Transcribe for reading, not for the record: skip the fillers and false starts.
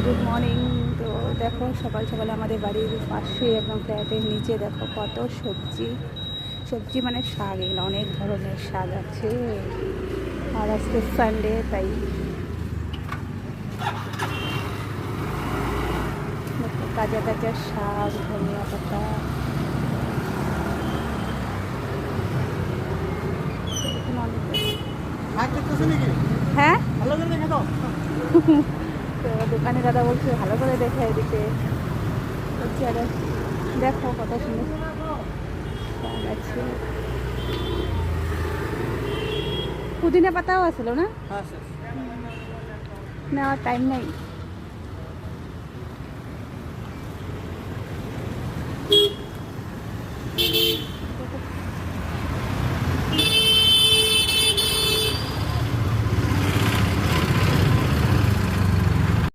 Good morning. তো দেখো সকাল সকাল আমাদের বাড়ির পাশে একদম ফ্ল্যাটের নিচে দেখো কত সবজি সবজি মানে শাক, এগুলো অনেক ধরনের শাক আছে। আর আজকে সানডে, তাই দেখো তাজা তাজা শাক, ধনিয়া পাতা। হ্যাঁ, তো দোকানে দাদা বলছে ভালো করে দেখে দিতে। দেখো কত সুন্দর শাক আছে। পুদিনা পাতাও আসলো না, নেওয়ার টাইম নেই।